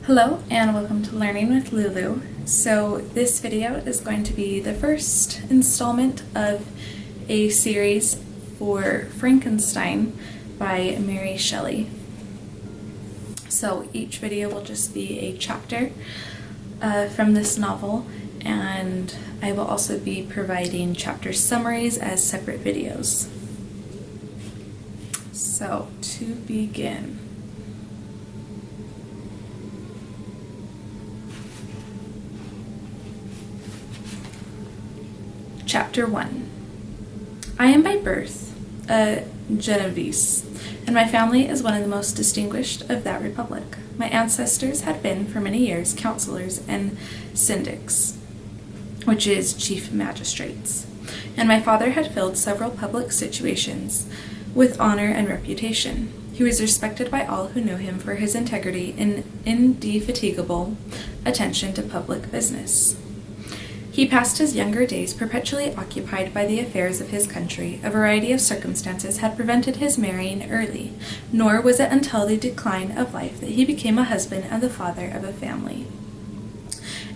Hello and welcome to Learning with Lulu. So this video is going to be the first installment of a series for Frankenstein by Mary Shelley. So each video will just be a chapter from this novel, and I will also be providing chapter summaries as separate videos. So to begin, Chapter 1. I am by birth a Genovese, and my family is one of the most distinguished of that republic. My ancestors had been for many years counselors and syndics, which is chief magistrates, and my father had filled several public situations with honor and reputation. He was respected by all who knew him for his integrity and indefatigable attention to public business. He passed his younger days perpetually occupied by the affairs of his country. A variety of circumstances had prevented his marrying early, nor was it until the decline of life that he became a husband and the father of a family.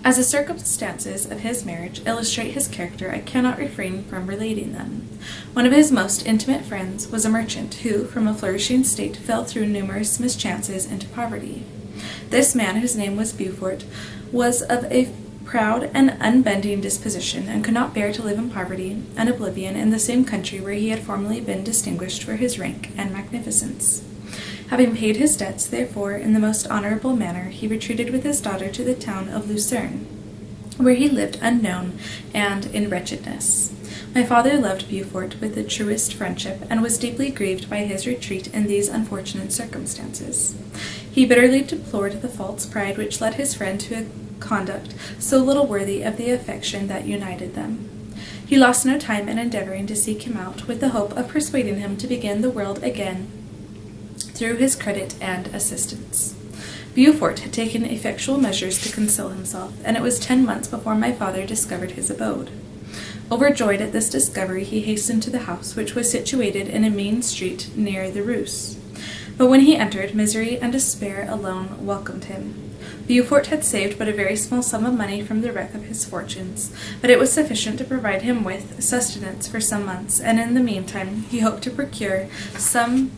As the circumstances of his marriage illustrate his character, I cannot refrain from relating them. One of his most intimate friends was a merchant who, from a flourishing state, fell through numerous mischances into poverty. This man, whose name was Beaufort, was of a proud and unbending disposition, and could not bear to live in poverty and oblivion in the same country where he had formerly been distinguished for his rank and magnificence. Having paid his debts, therefore, in the most honorable manner, he retreated with his daughter to the town of Lucerne, where he lived unknown and in wretchedness. My father loved Beaufort with the truest friendship, and was deeply grieved by his retreat in these unfortunate circumstances. He bitterly deplored the false pride which led his friend to a conduct so little worthy of the affection that united them. He lost no time in endeavoring to seek him out, with the hope of persuading him to begin the world again through his credit and assistance. Beaufort had taken effectual measures to conceal himself, and it was 10 months before my father discovered his abode. Overjoyed at this discovery, he hastened to the house, which was situated in a mean street near the Reuss. But when he entered, misery and despair alone welcomed him. Beaufort had saved but a very small sum of money from the wreck of his fortunes, but it was sufficient to provide him with sustenance for some months, and in the meantime he hoped to procure some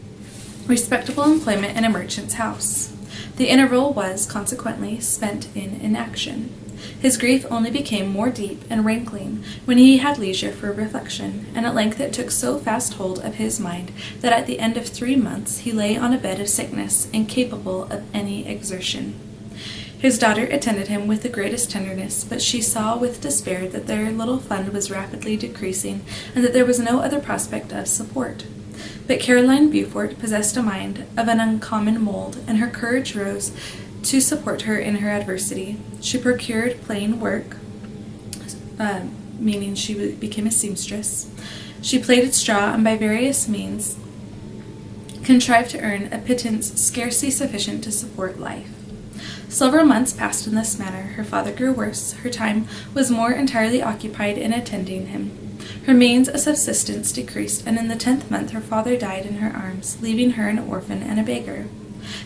respectable employment in a merchant's house. The interval was, consequently, spent in inaction. His grief only became more deep and rankling when he had leisure for reflection, and at length it took so fast hold of his mind that at the end of 3 months he lay on a bed of sickness, incapable of any exertion. His daughter attended him with the greatest tenderness, but she saw with despair that their little fund was rapidly decreasing, and that there was no other prospect of support. But Caroline Beaufort possessed a mind of an uncommon mold, and her courage rose to support her in her adversity. She procured plain work, meaning she became a seamstress. She plaited straw, and by various means contrived to earn a pittance scarcely sufficient to support life. Several months passed in this manner. Her father grew worse. Her time was more entirely occupied in attending him. Her means of subsistence decreased, and in the 10th month her father died in her arms, leaving her an orphan and a beggar.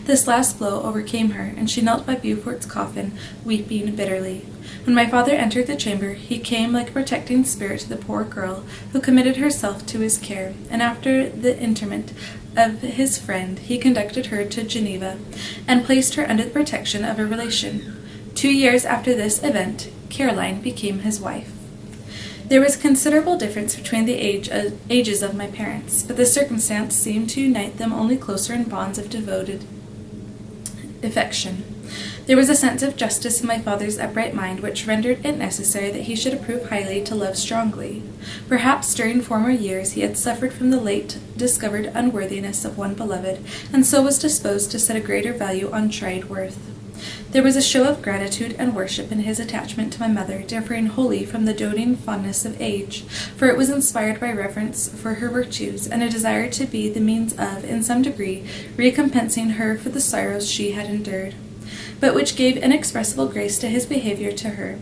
This last blow overcame her, and she knelt by Beaufort's coffin, weeping bitterly. When my father entered the chamber, he came like a protecting spirit to the poor girl, who committed herself to his care, and after the interment of his friend, he conducted her to Geneva, and placed her under the protection of a relation. 2 years after this event, Caroline became his wife. There was considerable difference between the ages of my parents, but the circumstance seemed to unite them only closer in bonds of devoted affection. There was a sense of justice in my father's upright mind which rendered it necessary that he should approve highly to love strongly. Perhaps during former years he had suffered from the late discovered unworthiness of one beloved, and so was disposed to set a greater value on tried worth. There was a show of gratitude and worship in his attachment to my mother, differing wholly from the doting fondness of age, for it was inspired by reverence for her virtues, and a desire to be the means of, in some degree, recompensing her for the sorrows she had endured, but which gave inexpressible grace to his behavior to her.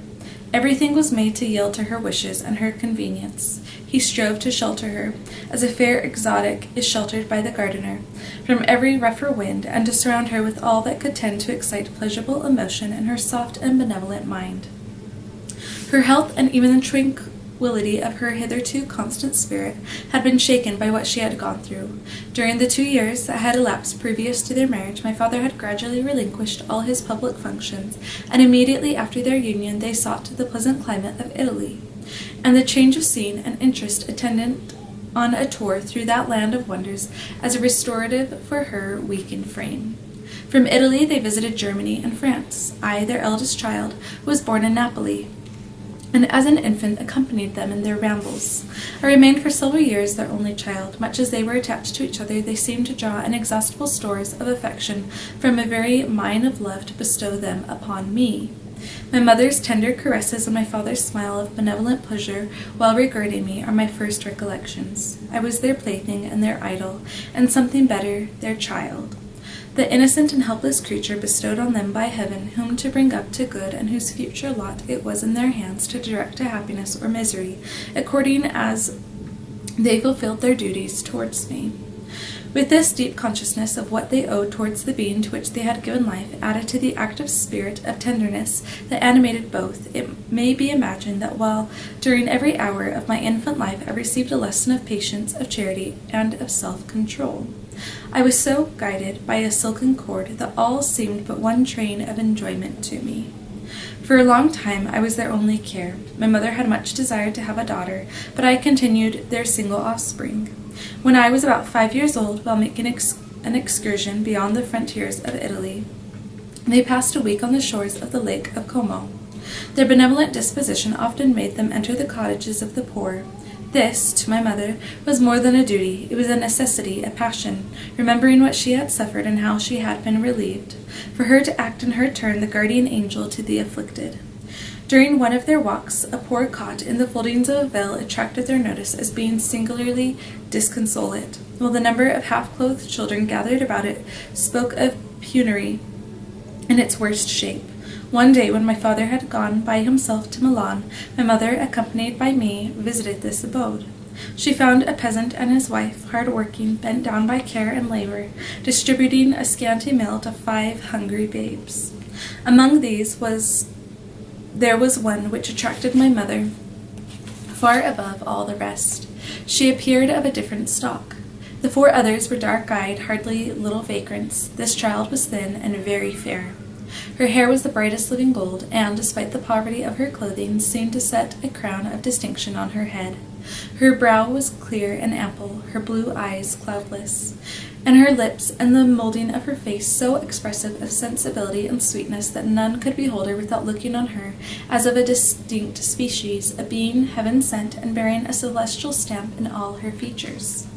Everything was made to yield to her wishes and her convenience. he strove to shelter her, as a fair exotic is sheltered by the gardener, from every rougher wind, and to surround her with all that could tend to excite pleasurable emotion in her soft and benevolent mind. Her health and even the tranquillity of her hitherto constant spirit had been shaken by what she had gone through. During the 2 years that had elapsed previous to their marriage, my father had gradually relinquished all his public functions, and immediately after their union they sought the pleasant climate of Italy, and the change of scene and interest attendant on a tour through that land of wonders as a restorative for her weakened frame. From Italy they visited Germany and France. I, their eldest child, was born in Napoli, and as an infant accompanied them in their rambles. I remained for several years their only child. Much as they were attached to each other, they seemed to draw inexhaustible stores of affection from a very mine of love to bestow them upon me. My mother's tender caresses and my father's smile of benevolent pleasure while regarding me are my first recollections. I was their plaything and their idol, and something better, their child, the innocent and helpless creature bestowed on them by heaven, whom to bring up to good, and whose future lot it was in their hands to direct to happiness or misery, according as they fulfilled their duties towards me. With this deep consciousness of what they owed towards the being to which they had given life, added to the active spirit of tenderness that animated both, it may be imagined that while during every hour of my infant life I received a lesson of patience, of charity, and of self-control, I was so guided by a silken cord that all seemed but one train of enjoyment to me. For a long time I was their only care. My mother had much desired to have a daughter, but I continued their single offspring. When I was about 5 years old, while making an excursion beyond the frontiers of Italy, they passed a week on the shores of the Lake of Como. Their benevolent disposition often made them enter the cottages of the poor. This, to my mother, was more than a duty. It was a necessity, a passion, remembering what she had suffered and how she had been relieved, for her to act in her turn the guardian angel to the afflicted. During one of their walks, a poor cot in the foldings of a veil attracted their notice as being singularly disconsolate, while the number of half-clothed children gathered about it spoke of penury in its worst shape. One day, when my father had gone by himself to Milan, my mother, accompanied by me, visited this abode. She found a peasant and his wife, hard-working, bent down by care and labor, distributing a scanty meal to 5 hungry babes. Among these there was one which attracted my mother far above all the rest. She appeared of a different stock. The 4 others were dark-eyed, hardly little vagrants. This child was thin and very fair. Her hair was the brightest living gold, and, despite the poverty of her clothing, seemed to set a crown of distinction on her head. Her brow was clear and ample, her blue eyes cloudless, and her lips and the moulding of her face so expressive of sensibility and sweetness that none could behold her without looking on her as of a distinct species, a being heaven-sent and bearing a celestial stamp in all her features.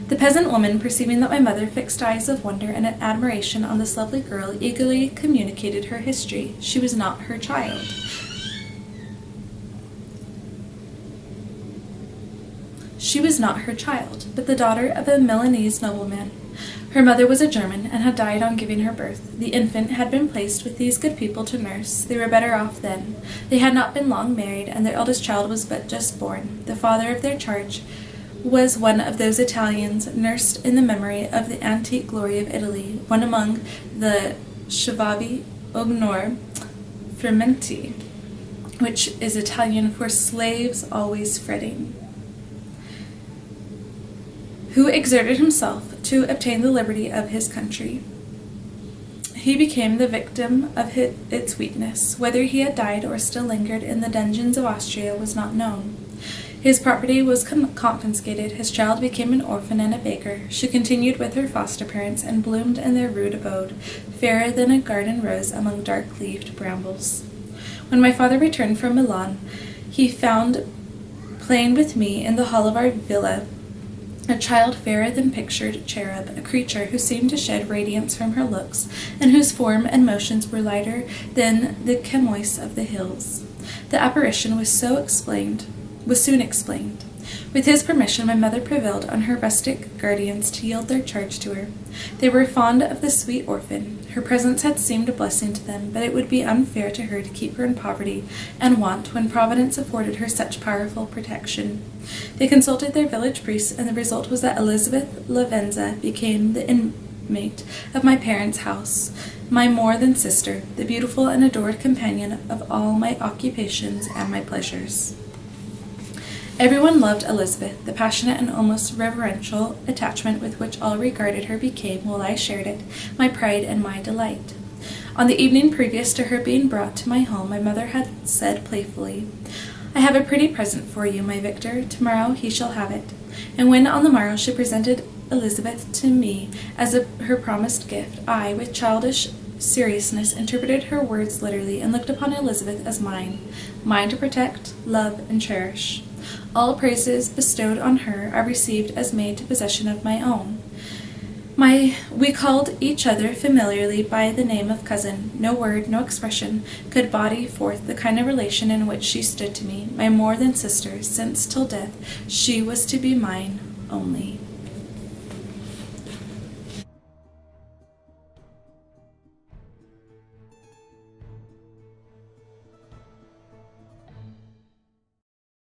The peasant woman, perceiving that my mother fixed eyes of wonder and admiration on this lovely girl, eagerly communicated her history. She was not her child. She was not her child, but the daughter of a Milanese nobleman. Her mother was a German, and had died on giving her birth. The infant had been placed with these good people to nurse. They were better off then. They had not been long married, and their eldest child was but just born. The father of their charge was one of those Italians nursed in the memory of the antique glory of Italy, one among the Schiavi Ognor Frementi, which is Italian for slaves always fretting, who exerted himself to obtain the liberty of his country. He became the victim of its weakness. Whether he had died or still lingered in the dungeons of Austria was not known. His property was confiscated. His child became an orphan and a beggar. She continued with her foster parents and bloomed in their rude abode, fairer than a garden rose among dark-leaved brambles. When my father returned from Milan, he found playing with me in the hall of our villa a child fairer than pictured cherub, a creature who seemed to shed radiance from her looks, and whose form and motions were lighter than the chamois of the hills. The apparition was soon explained. With his permission, my mother prevailed on her rustic guardians to yield their charge to her. They were fond of the sweet orphan. Her presence had seemed a blessing to them, but it would be unfair to her to keep her in poverty and want when Providence afforded her such powerful protection. They consulted their village priests, and the result was that Elizabeth Lavenza became the inmate of my parents' house, my more than sister, the beautiful and adored companion of all my occupations and my pleasures. Everyone loved Elizabeth. The passionate and almost reverential attachment with which all regarded her became, while I shared it, my pride and my delight. On the evening previous to her being brought to my home, my mother had said playfully, "I have a pretty present for you, my Victor. Tomorrow he shall have it." And when on the morrow she presented Elizabeth to me as her promised gift, I, with childish seriousness, interpreted her words literally and looked upon Elizabeth as mine to protect, love, and cherish. All praises bestowed on her I received as made to possession of my own. We called each other familiarly by the name of cousin. No word, no expression could body forth the kind of relation in which she stood to me, my more than sister, since till death she was to be mine only.